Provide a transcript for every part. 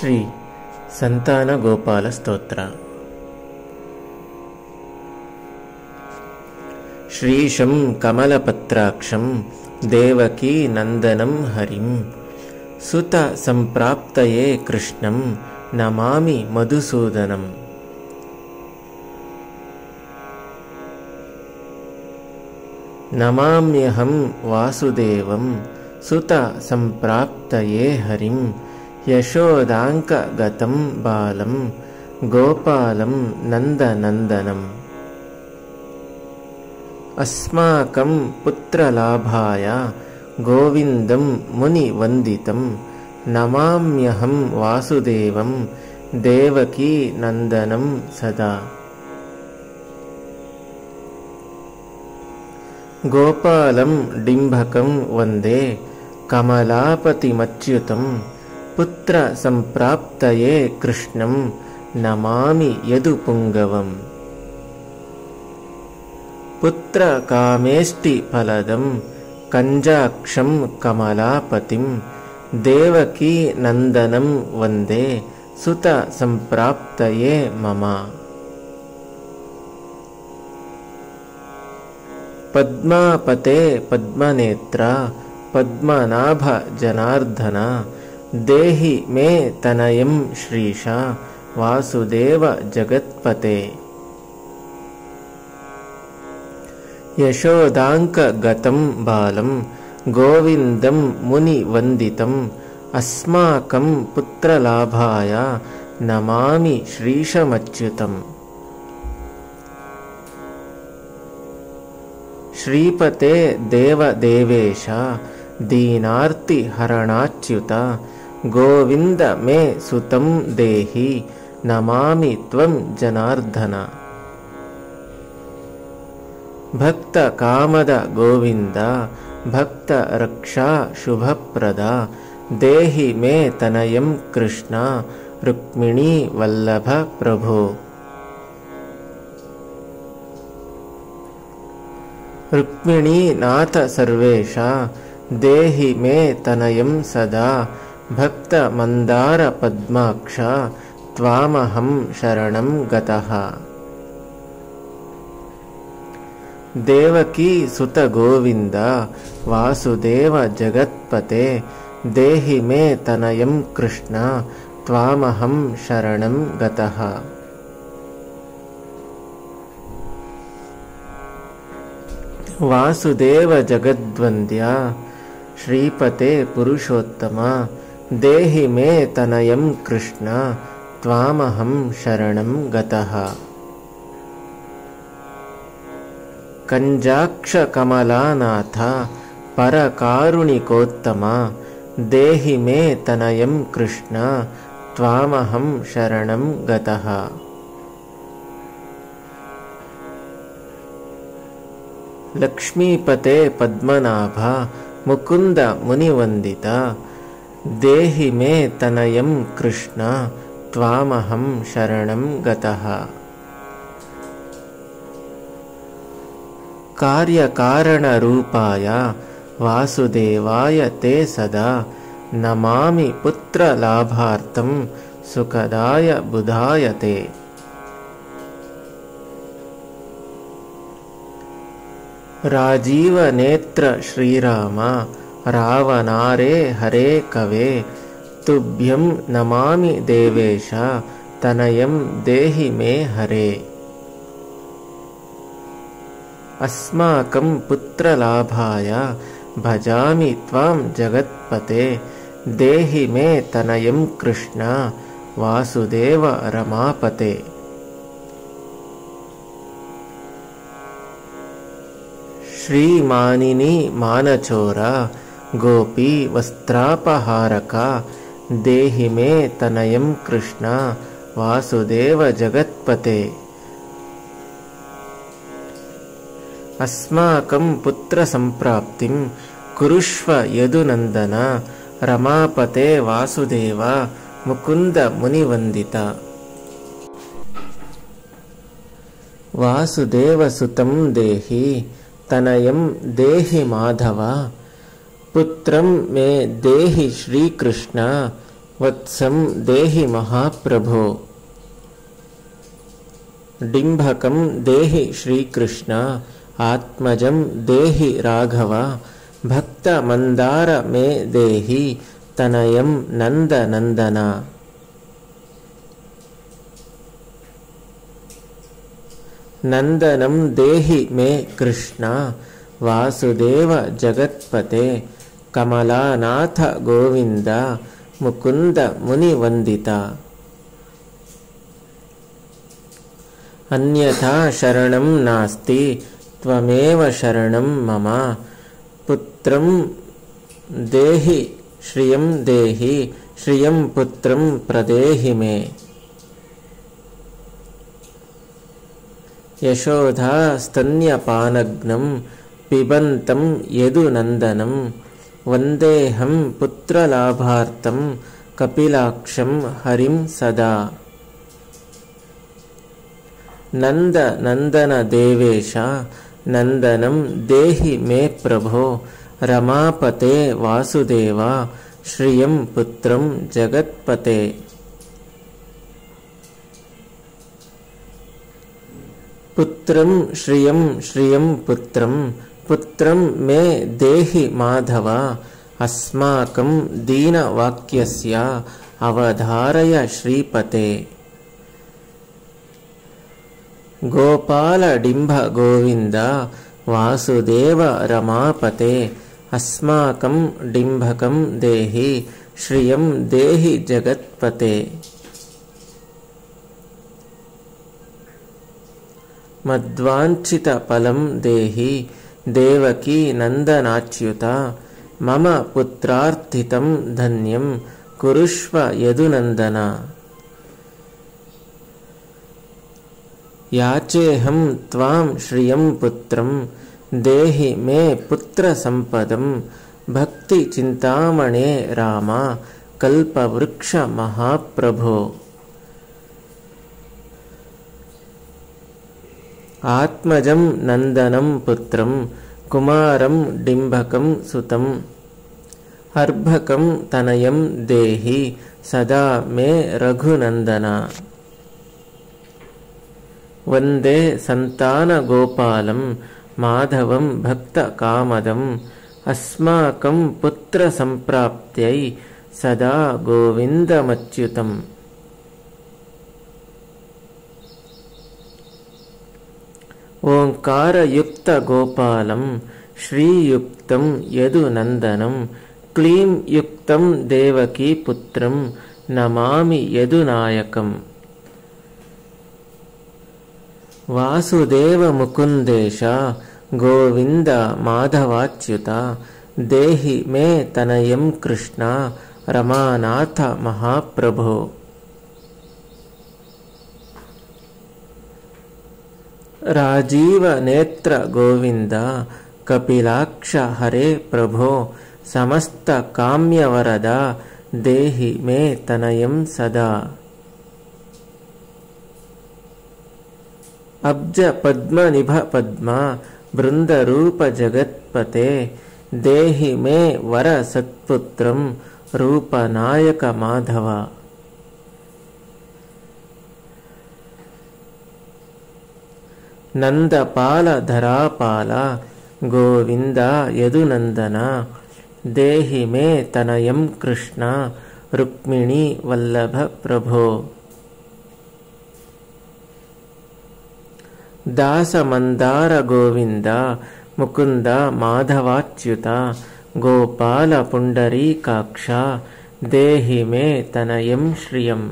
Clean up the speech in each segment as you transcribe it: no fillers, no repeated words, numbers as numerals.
ಶ್ರೀ ಸಂತಾನ ಗೋಪಾಲ ಸ್ತೋತ್ರ. ಶ್ರೀಶಂ ಕಮಲಪತ್ರಾಕ್ಷಂ ದೇವಕೀ ನಂದನಂ ಹರಿಂ ಸುತ ಸಂಪ್ರಾಪ್ತಯೇ ಕೃಷ್ಣಂ ನಮಾಮಿ ಮಧುಸೂದನಂ. ನಮಾಮ್ಯಹಂ ವಾಸುದೇವಂ ಸುತ ಸಂಪ್ರಾಪ್ತಯೇ ಹರಿಂ ಯಶೋದಾಂಕ ಗತಂ ಬಾಲಂ ಗೋಪಾಲಂ ನಂದನಂದನಂ. ಅಸ್ಮಾಕಂ ಪುತ್ರಲಾಭಾಯ ಗೋವಿಂದಂ ಮುನಿವಂದಿತಂ ನಮಾಮ್ಯಹಂ ವಾಸುದೇವಂ ದೇವಕೀ ನಂದನಂ ಸದಾ. ಗೋಪಾಲಂ ಡಿಂಭಕಂ ವಂದೇ ಕಮಲಾಪತಿಮಚ್ಯುತಂ ಪುತ್ರ ಸಂಪ್ರಾಪ್ತಯೇ ಕೃಷ್ಣಂ ನಮಾಮಿ ಯದುಪುಂಗವಂ. ಪುತ್ರ ಕಾಮೇಷ್ಟಿ ಫಲದಂ ಕಂಜಾಕ್ಷಂ ಕಮಲಾಪತಿಂ ದೇವಕೀ ನಂದನಂ ವಂದೇ ಸುತ ಸಂಪ್ರಾಪ್ತಯೇ ಮಮ. ಪದ್ಮಾಪತೆ ಪದ್ಮನೇತ್ರ ಪದ್ಮನಾಭ ಜನಾರ್ದನ ದೇಹಿ ಮೇ ತನಯಂ ಶ್ರೀಶ ವಾಸುದೇವ ಜಗತ್ಪತೆ. ಯಶೋದಾಂಕ ಗತಂ ಬಾಲಂ ಗೋವಿಂದಂ ಮುನಿವಂದಿತಂ ಅಸ್ಮಾಕಂ ಪುತ್ರಲಾಭಾಯ ನಮಾಮಿ ಶ್ರೀಶಮಚ್ಯುತಂ. ಶ್ರೀಪತೆ ದೇವದೇವೇಶ ದೀನಾರ್ತಿ ಹರಣಾಚ್ಯುತ ಗೋವಿಂದ ಮೇ ಸುತಂ ದೇಹಿ ನಮಾಮಿ ತ್ವಂ ಜನಾರ್ದನ. ಭಕ್ತ ಕಾಮದ ಗೋವಿಂದ ಭಕ್ತ ರಕ್ಷಾ ಶುಭಪ್ರದ ದೇಹಿ ಮೇ ತನಯಂ ಕೃಷ್ಣ ರುಕ್ಮಿಣೀ ವಲ್ಲಭ ಪ್ರಭೋ. ರುಕ್ಮಿಣೀ ನಾಥ ಸರ್ವೇಶ ದೇಹಿ ಮೇ ತನಯಂ ಸದಾ ಭಕ್ತ ಮಂದಾರ ಪದ್ಮಾಕ್ಷ ತ್ವಾಮಹಂ ಶರಣಂ ಗತಃ. ದೇವಕೀ ಸುತ ಗೋವಿಂದ ವಾಸುದೇವ ಜಗತ್ಪತೆ ದೇಹಿ ಮೇ ತನಯಂ ಕೃಷ್ಣ ತ್ವಾಮಹಂ ಶರಣಂ ಗತಃ. ವಾಸುದೇವ ಜಗದ್ವಂದ್ಯ ಶ್ರೀಪತೆ ಪುರುಷೋತ್ತಮ ದೇಹಿ ಮೇ ತನಯಂ ಕೃಷ್ಣ ತ್ವಾಮಹಂ ಶರಣಂ ಗತಃ. ಕಂಜಾಕ್ಷ ಕಮಲಾನಾಥ ಪರಕಾರುಣಿಕೋತ್ತಮ ದೇಹಿ ಮೇ ತನಯಂ ಕೃಷ್ಣ ತ್ವಾಮಹಂ ಶರಣಂ ಗತಃ. ಲಕ್ಷ್ಮೀಪತೆ ಪದ್ಮನಾಭ ಮುಕುಂದ ಮುನಿವಂದಿತ ದೇಹಿ ಮೇ ತನಯಂ ಕೃಷ್ಣ ತ್ವಾಮಹಂ ಶರಣಂ ಗತಃ. ಕಾರ್ಯಕಾರಣರೂಪಾಯ ವಾಸುದೇವಾಯ ತೇ ಸದಾ ನಮಾಮಿ ಪುತ್ರಲಾಭಾರ್ಥಂ ಸುಖದಾಯ ಬುಧಾಯ ತೇ. ರಾಜೀವ ನೇತ್ರ ಶ್ರೀರಾಮ ರಾವಣಾರೇ ಹರೇ ಕವೆ ತುಭ್ಯಂ ನಮಾಮಿ ದೇವೇಶ ತನಯಂ ದೇಹಿ ಮೇ ಹರೇ. ಅಸ್ಮಾಕಂ ಪುತ್ರಲಾಭಾಯ ಭಜಾಮಿ ತ್ವಾಂ ಜಗತ್ಪತೆ ದೇಹಿ ಮೇ ತನಯಂ ಕೃಷ್ಣ ವಾಸುದೇವ ರಮಾಪತೆ. ಶ್ರೀಮಾನಿನಿ ಮಾನಚೋರ ಗೋಪಿ ವಸ್ತ್ರಾಪಹಾರಕ ದೇಹಿ ಮೇ ತನಯಂ ಕೃಷ್ಣ ವಾಸುದೇವ ಜಗತ್ಪತೆ. ಅಸ್ಮಾಕಂ ಪುತ್ರ ಸಂಪ್ರಾಪ್ತಿಂ ಕುರುಷ್ವ ಯದುನಂದನ ರಮಾಪತೆ ವಾಸುದೇವ ಮುಕುಂದ ಮುನಿವಂದಿತ. ವಾಸುದೇವ ಸುತಂ ದೇಹಿ ತನಯಂ ದೇಹಿ ಮಾಧವ ಪುತ್ರಂ ಮೇ ದೇಹಿ ಶ್ರೀಕೃಷ್ಣ वत्सं देहि महाप्रभो। डिम्भकं देहि श्रीकृष्ण, आत्मजं देहि राघव, भक्तमन्दार मे देहि, तनयं नन्दनन्दन। नन्दनं देहि मे कृष्ण, वासुदेव जगत्पते, कमलानाथ गोविन्द, मुकुन्द मुनिवन्दिता। अन्यथा शरणं नास्ति, त्वमेव शरणं मम। पुत्रं देहि श्रियं देहि, श्रियं पुत्रं प्रदेहि मे। यशोदा स्तन्यपानग्नं पिबन्तं यदुनन्दनं, वन्देऽहं पुत्रलाभार्थं कपिलाक्षं हरिं सदा। नन्द नन्दन देवेश, नन्दनं देहि मे प्रभो, रमापते वासुदेव, श्रियं पुत्रं जगत्पते। पुत्रं श्रियं श्रियं पुत्रं, पुत्रं मे देहि माधव, अस्माकं दीनवाक्यस्य अवधारय श्रीपते। गोपाल डिम्भ गोविन्द, वासुदेव रमापते, अस्माकं डिम्भकं देहि, श्रियं देहि जगत्पते। मद्वाञ्छितफलं देहि, देवकी नन्दनाच्युत, मम पुत्रार्थितं धन्यं कुरुष्व यदुनन्दन। याचेऽहं त्वां श्रियं पुत्रं, देहि मे पुत्रसम्पदं, भक्तिचिन्तामणे राम, कल्पवृक्ष महाप्रभो। आत्मजं नन्दनं पुत्रं, कुमारं डिम्भकं सुतं, अर्भकं तनयं देहि, सदा मे रघुनन्दन। वन्दे सन्तानगोपालं, माधवं भक्तकामदं, अस्माकं पुत्रसम्प्राप्त्यै सदा गोविन्दमच्युतम्। ओङ्कारयुक्तगोपालं, श्रीयुक्तं यदुनन्दनं, क्लीं युक्तं देवकीपुत्रं, नमामि यदुनायकम्। वासुदेव मुकुन्देश, गोविन्द माधवाच्युत, देहि मे तनयं कृष्ण, रमानाथ महाप्रभो। राजीव नेत्र गोविन्द, कपिलाक्ष हरे प्रभो, समस्त काम्यवरद, देहि मे तनयं सदा। अब्ज पद्मनिभ पद्म, बृन्दरूप जगत्पते, देहि मे वर सत्पुत्रं, रूपनायक माधव। नन्दपाल धरापाल, गोविन्द यदुनन्दन, देहि मे तनयं कृष्ण, रुक्मिणी वल्लभ प्रभो। दासमन्दार गोविन्द, मुकुन्द माधवाच्युत, गोपाल पुण्डरीकाक्ष, देहि मे तनयं श्रियम्।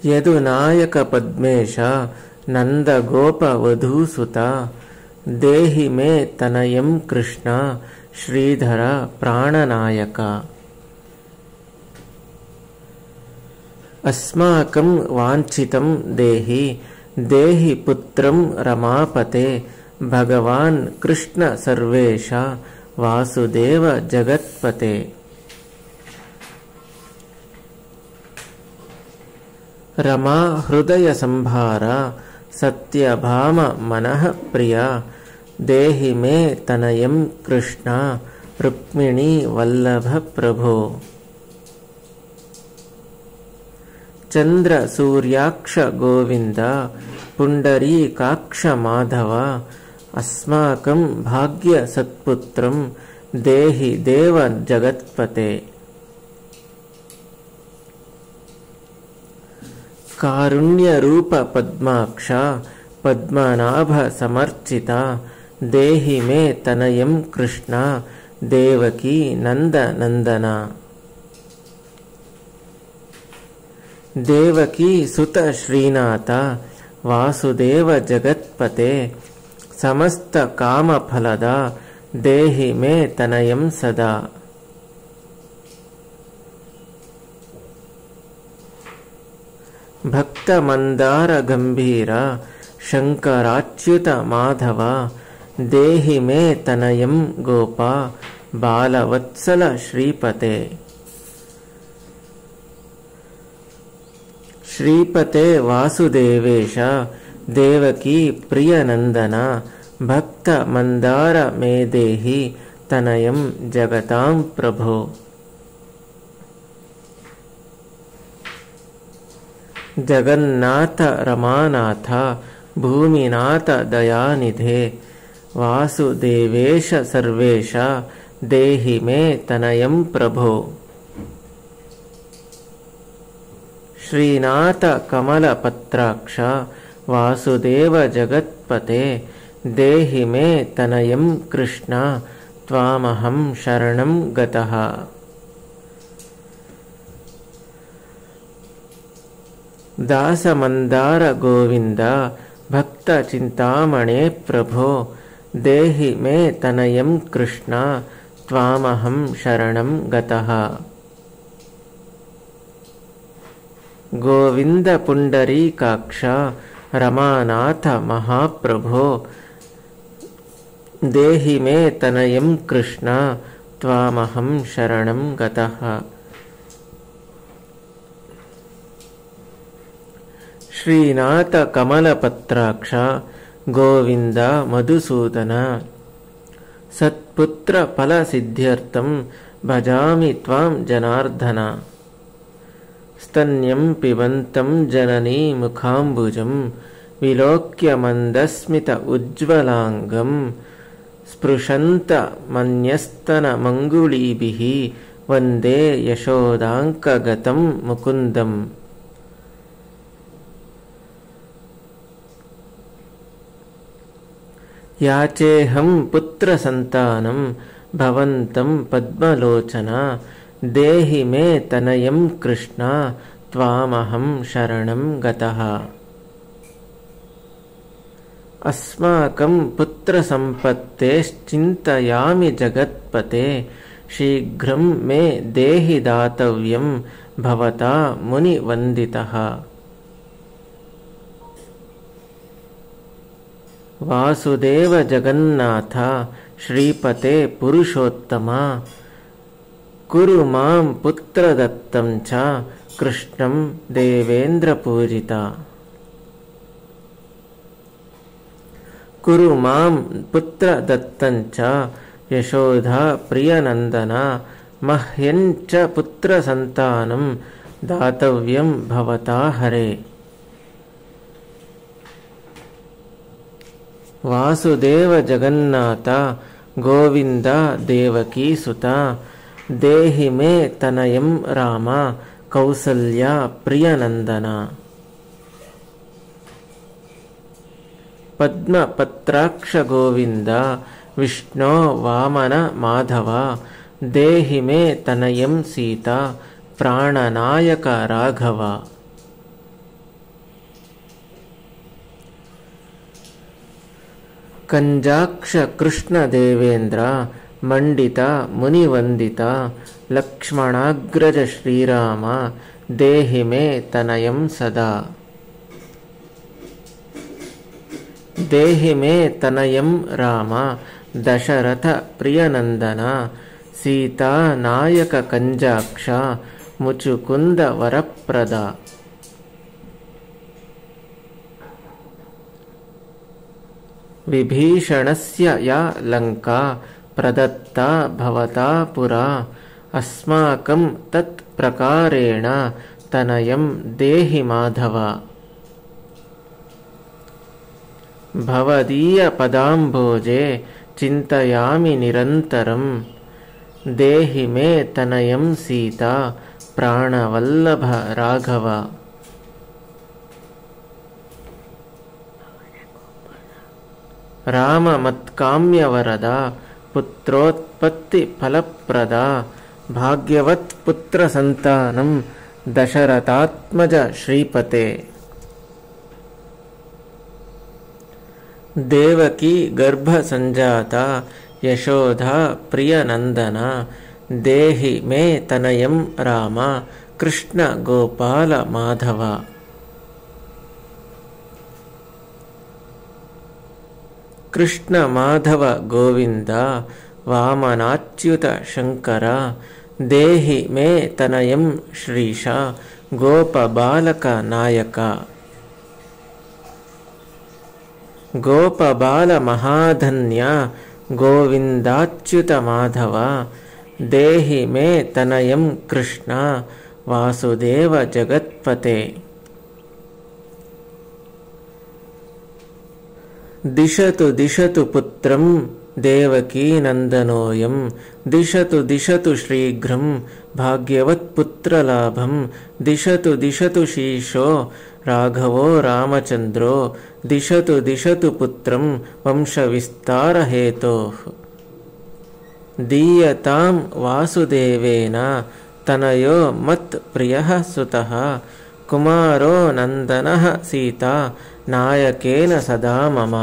यदुनायक पद्मेश, नन्दगोपवधूसुत, देहि मे तनयं कृष्ण, श्रीधर प्राणनायक। अस्माकं वाञ्छितं देहि, देहि पुत्रं रमापते, भगवान् कृष्ण सर्वेश, वासुदेव जगत्पते। रमा हृदय संभार, सत्यभाम मनः प्रिया, देहि मे तनयं कृष्ण, रुक्मिणी वल्लभ प्रभो। चंद्र सूर्याक्ष गोविंद पुंडरीकाक्ष माधव अस्माकं भाग्य सत्पुत्रं देहि देव जगत्पते। कारुण्य रूप पद्माक्ष पद्मनाभ समर्चिता देहि मे तनयं कृष्ण देवकी नंद नंदना। देवकी सुत श्रीनाथ वासुदेव जगत्पते समस्त काम फलद देहि मे तनयं सदा। भक्त मंदार गंभीर शंकराच्युत माधव देहि मे तनयं गोपा बालवत्सल श्रीपते। श्रीपते वासुदेवेश देवकी प्रियनंदन भक्त मंदार मे देहि तनयं जगतां प्रभो। जगन्नाथ रमानाथ भूमिनाथ दयानिधे वासुदेवेश सर्वेश देहि मे तनयं प्रभो। श्रीनाथ कमलपत्राक्ष वासुदेव जगत्पते देहि मे तनयं कृष्ण त्वामहं शरणं गतः। दास मंदार गोविंद भक्त चिंतामणे प्रभो देहि मे तनयं कृष्ण त्वामहं शरणं गतः। गोविंद पुंडरीकाक्ष रमानाथ महाप्रभो देहि मे तनयं कृष्ण त्वामहं शरणं गतः। श्रीनाथ कमलपत्राक्ष गोविंद मधुसूदन सत्पुत्र फलसिद्ध्यर्थं भजामि त्वां जनार्दन। स्तन्यं पिबन्तं जननी मुखाम्बुजं विलोक्य मन्दस्मित उज्ज्वलांगं स्पृशन्त मन्यस्तनमङ्गुलीभिः वन्दे यशोदाङ्कगतं मुकुन्दम्। याचेऽहं पुत्रसन्तानं भवन्तं पद्मलोचना देहि मे तनयं कृष्ण त्वामहं शरणं गतः। अस्माकं पुत्रसम्पत्तेश्चिन्तयामि जगत्पते शीघ्रं मे देहि दातव्यं भवता मुनिवन्दितः। वासुदेव जगन्नाथ श्रीपते पुरुषोत्तमा कुरु मां पुत्रदत्तं च कृष्णं देवेन्द्रपूजिता। कुरु मां पुत्रदत्तं च यशोदा प्रियनन्दना मह्यं च पुत्रसन्तानं दातव्यं भवता हरे। वासुदेव जगन्नाथ गोविंद देवकी सुता देहि मे तनयं राम कौसल्या प्रियनंदना। पद्मपत्राक्ष गोविंद विष्णो वामन माधव देहि मे तनयं सीता प्राणनायक राघव। कंजाक्ष कृष्ण देवेंद्र मंडिता मुनिवंदिता लक्ष्मणाग्रज श्रीराम देहि मे तनयं सदा। देहि मे तनयं राम दशरथ प्रियनंदन सीता नायक कंजाक्ष मुचुकुंद वरप्रदा। विभीषणस्य या लंका प्रदत्ता भवता पुरा अस्माकं तत् प्रकारेण तनयं देहि माधव। भवदीय पदाम्भोजे चिन्तयामि निरन्तरं देहि मे तनयं सीता प्राणवल्लभ राघव। राम मत्काम्यवरदा पुत्रोत्पत्ति फलप्रदा भाग्यवत् पुत्र संतानं दशरथात्मज श्रीपते। देवकी गर्भ संजाता यशोधा प्रियनंदना देहि मे तनयं राम कृष्ण गोपाल माधव। कृष्ण माधव गोविंद वामनाच्युत शंकर देहि मे तनयं श्रीश गोप बालक नायक। गोप बाल महाधन्य गोविंदाच्युत माधव देहि मे तनयं कृष्ण वासुदेव जगत्पते। दिशतु दिशतु पुत्रं देवकी नंदनोऽयं दिशतु दिशतु शीघ्रं भाग्यवत्पुत्रलाभं दिशतु दिशतु शीशो राघवो रामचंद्रो दिशतु दिशतु पुत्रं वंशविस्तारहेतोः। दीयतां वासुदेवेन तनयो मत्प्रियः सुतः कुमारो नंदनः सीता नायकेन सदा मम।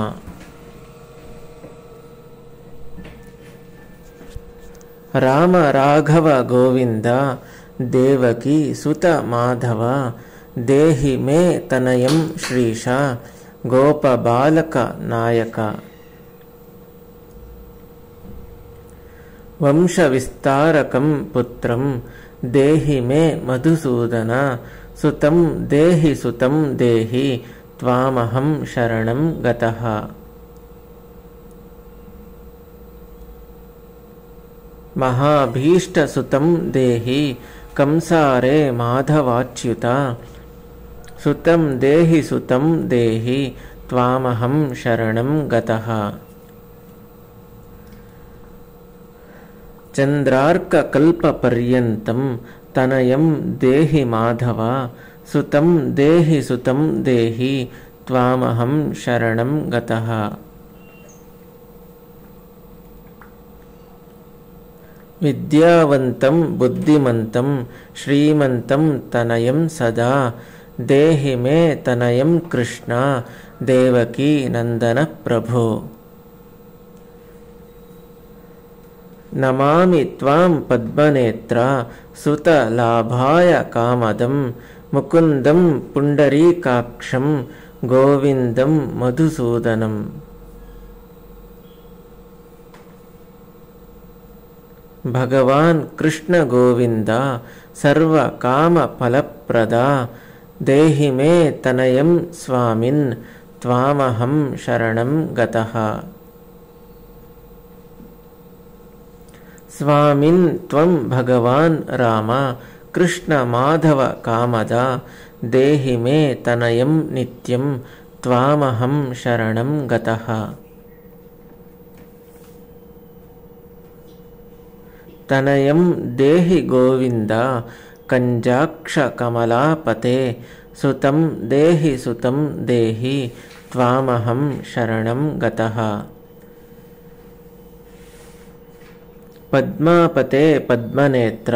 राम राघव गोविंद देवकी सुत माधव देहि मे तनयं श्रीश गोप बालक नायक। वंश विस्तारकं पुत्रं देहि मे मधुसूदन सुतं देहि सुतं देहि त्वामहं शरणं गतः। महाभीष्ट सुतं देहि कंसारे माधवाच्युत सुतं देहि त्वामहं शरणं गतः। चंद्रार्ककल्पपर्यन्तं तनयं देहि माधव सुतं देहि त्वामहं शरणं गतः। विद्यावन्तं बुद्धिमन्तं श्रीमन्तं तनयं सदा देहि मे तनयं कृष्ण देवकी नंदन प्रभो। नमामि त्वां पद्मनेत्र सुतलाभाय कामदं मुकुन्दं पुण्डरीकाक्षं गोविन्दं मधुसूदनम्। भगवान् कृष्ण गोविंद सर्व काम फलप्रदा देहि मे तनयं स्वामिन् त्वामहं शरणं गतः। स्वामिन् त्वं भगवान् राम कृष्ण माधव कामदा देहि मे तनयं नित्यं त्वामहं शरणं गतः। तनयं देहि गोविंद कंजाक्ष कमलापते सुतं देहि त्वामहं शरणं गतः। पद्मापते पद्मनेत्र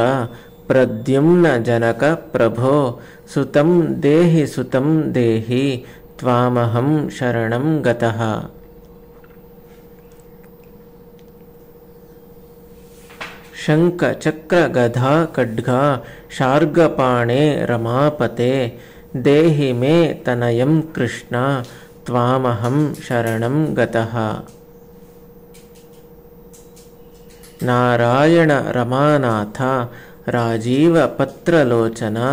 प्रद्युम्न जनक प्रभो सुतं देहि त्वामहं शरणं गतः। शंख चक्र गधा खड्गा शार्गपाणे रमापते देहि मे तनयं कृष्ण त्वामहं शरणं गतः। नारायण रमानाथ राजीव पत्रलोचना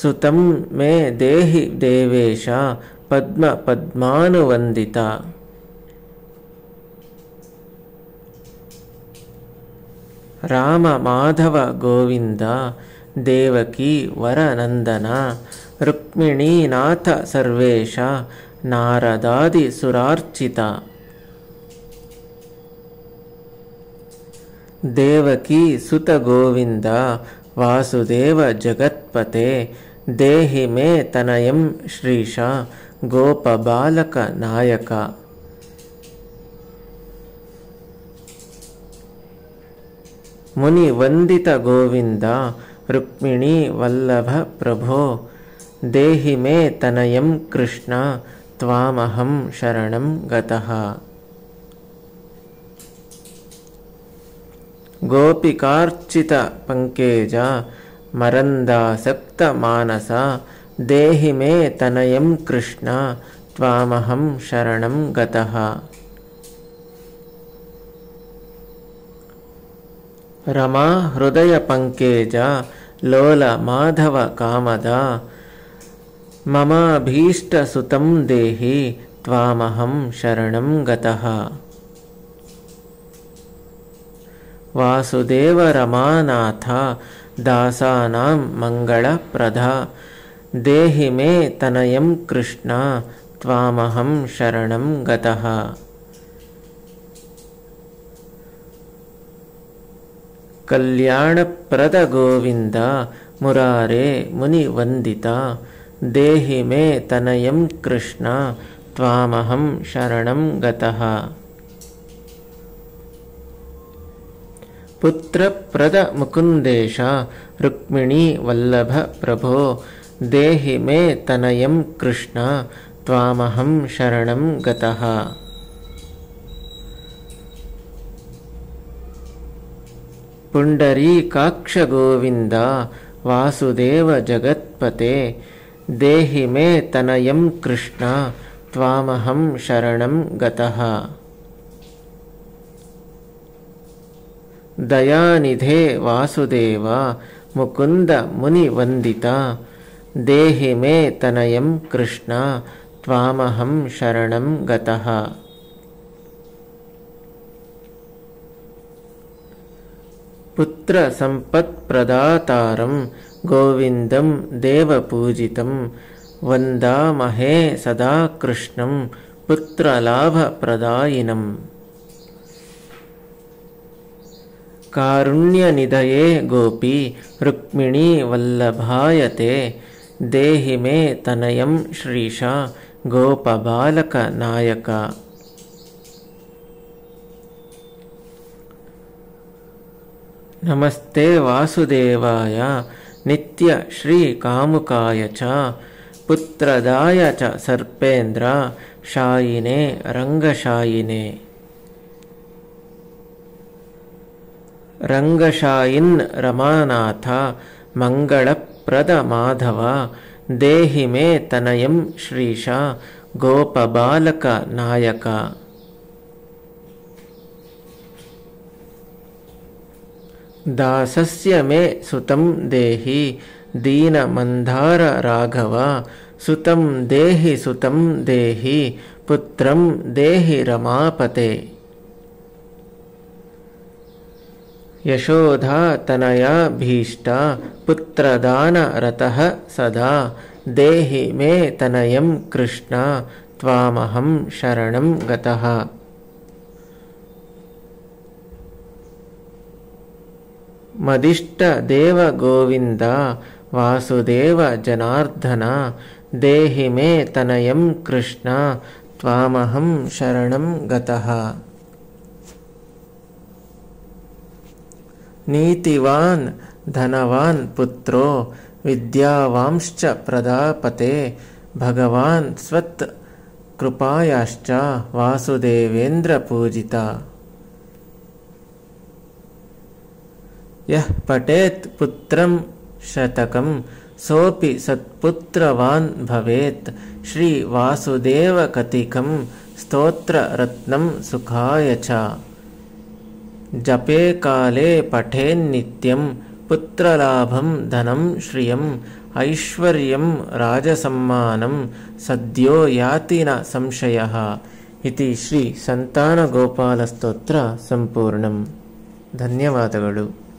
सुतं मे देहि देवेश पद्म पद्मानुवंदिता। ರಾಮ ಮಾಧವ ಗೋವಿಂದ ದೇವಕಿ ವರನಂದನ ರುಕ್ಮಿಣೀನಾಥ ಸರ್ವೇಶ ನಾರದಾದಿ ಸುರಾರ್ಚಿತ. ದೇವಕಿ ಸುತ ಗೋವಿಂದ ವಾಸುದೇವ ಜಗತ್ಪತೆ ದೇಹಿ ಮೇ ತನಯಂ ಶ್ರೀಶ ಗೋಪ ಬಾಲಕ ನಾಯಕ. ಮುನಿ ವಂದಿತ ಗೋವಿಂದ ರುಕ್ಮಿಣೀ ವಲ್ಲಭ ಪ್ರಭೋ ದೇಹಿ ಮೇ ತನಯಂ ಕೃಷ್ಣ ತ್ವಾಮಹಂ ಶರಣಂ ಗತಃ. ಗೋಪಿಕಾರ್ಚಿತ ಪಂಕೇಜ ಮರಂದಾಸಕ್ತ ಮಾನಸ ದೇಹಿ ಮೇ ತನಯಂ ಕೃಷ್ಣ ತ್ವಾಮಹಂ ಶರಣಂ ಗತಃ. ರಮಾ ಹೃದಯ ಪಂಕೇಜ ಲೋಲ ಮಾಧವ ಕಾಮದ ಮಮಾಭೀಷ್ಟ ಸುತಂ ದೇಹಿ ತ್ವಾಮಹಂ ಶರಣಂ ಗತಃ. ವಾಸುದೇವ ರಮಾನಾಥ ದಾಸಾನಾಂ ಮಂಗಳಪ್ರದ ದೇಹಿ ಮೇ ತನಯಂ ಕೃಷ್ಣ ತ್ವಾಮಹಂ ಶರಣಂ ಗತಃ. ಕಲ್ಯಾಣಪ್ರದ ಗೋವಿಂದ ಮುರಾರೇ ಮುನಿ ವಂದಿತ ದೇಹಿ ಮೇ ತನಯಂ ಕೃಷ್ಣ ತ್ವಾಮಹಂ ಶರಣಂ ಗತಃ. ಪುತ್ರಪ್ರದ ಮುಕುಂದೇಶ ರುಕ್ಮಿಣೀ ವಲ್ಲಭ ಪ್ರಭೋ ದೇಹಿ ಮೇ ತನಯಂ ಕೃಷ್ಣ ತ್ವಾಮಹಂ ಶರಣಂ ಗತಃ. ಪುಂಡರೀಕಾಕ್ಷ ಗೋವಿಂದ ವಾಸುದೇವ ಜಗತ್ಪತೆ ದೇಹಿ ಮೇ ತನಯಂ ಕೃಷ್ಣ ತ್ವಾಮಹಂ ಶರಣಂ ಗತಃ. ದಯಾನಿಧೇ ವಾಸುದೇವ ಮುಕುಂದ ಮುನಿ ವಂದಿತ ದೇಹಿ ಮೇ ತನಯಂ ಕೃಷ್ಣ ತ್ವಾಮಹಂ ಶರಣಂ ಗತಃ. ಪುತ್ರ ಸಂಪತ್ಪ್ರದಾತಾರಂ ಗೋವಿಂದಂ ದೇವಪೂಜಿತಂ ವಂದಾಮಹೇ ಸದಾ ಕೃಷ್ಣಂ ಪುತ್ರಲಾಭಪ್ರದಾಯಿನಂ. ಕಾರುಣ್ಯನಿಧಯೇ ಗೋಪಿ ರುಕ್ಮಿಣೀ ವಲ್ಲಭಾಯತೆ ದೇಹಿ ಮೇ ತನಯಂ ಶ್ರೀಶ ಗೋಪಬಾಲಕ ನಾಯಕ. ನಮಸ್ತೆ ವಾಸುದೇವಾಯ ನಿತ್ಯ ಶ್ರೀ ಕಾಮುಕಾಯ ಚ ಪುತ್ರದಾಯ ಚ ಸರ್ಪೇಂದ್ರ ಶಾಯಿನೇ ರಂಗಶಾಯಿನೇ. ರಂಗಶಾಯಿನ್ ರಮಾನಾಥ ಮಂಗಳಪ್ರದ ಮಾಧವ ದೇಹಿ ಮೇ ತನಯಂ ಶ್ರೀಶ ಗೋಪಬಾಲಕ ನಾಯಕ. ದಾಸಸ್ಯ ಮೇ ಸುತಂ ದೇಹಿ ದೀನಮಂಧಾರ ರಾಘವ ಸುತಂ ದೇಹಿ ಸುತಂ ದೇಹಿ ಪುತ್ರಂ ದೇಹಿ ರಮಾಪತೆ. ಯಶೋಧಾ ತನಯಾ ಭೀಷ್ಟ ಪುತ್ರದಾನ ರತಃ ಸದಾ ದೇಹಿ ಮೇ ತನಯಂ ಕೃಷ್ಣ ತ್ವಾಮಹಂ ಶರಣಂ ಗತಃ. ಮದಿಷ್ಟ ದೇವ ಗೋವಿಂದ ವಾಸುದೇವ ಜನಾರ್ದನ ದೇಹಿ ಮೇ ತನಯಂ ಕೃಷ್ಣ ತ್ವಾಮಹಂ ಶರಣಂ ಗತಃ. ನೀತಿವಾನ್ ಧನವಾನ್ ಪುತ್ರೋ ವಿದ್ಯಾವಾಂಶ್ಚ ಪ್ರದಾಪತೆ ಭಗವಾನ್ ಸ್ವತ್ ಕೃಪಾಯಾಶ್ಚ ವಾಸುದೇವೇಂದ್ರ ಪೂಜಿತ. ಯಃ ಪಠೇತ್ ಪುತ್ರಂ ಶತಕಂ ಸೋಪಿ ಸತ್ಪುತ್ರವಾನ್ ಭವೇತ್ ಶ್ರೀ ವಾಸುದೇವ ಕತಿಕಂ ಸ್ತೋತ್ರ ರತ್ನಂ ಸುಖಾಯ ಚ. ಜಪೇ ಕಾಲೇ ಪಠೇನ್ನಿತ್ಯಂ ಪುತ್ರಲಾಭಂ ಧನಂ ಶ್ರಿಯಂ ಐಶ್ವರ್ಯಂ ರಾಜಸಮ್ಮಾನಂ ಸದ್ಯೋ ಯಾತಿ ನ ಸಂಶಯಃ. ಇತಿ ಶ್ರೀ ಸಂತಾನಗೋಪಾಲಸ್ತೋತ್ರ ಸಂಪೂರ್ಣಂ. ಧನ್ಯವಾದಗಳು.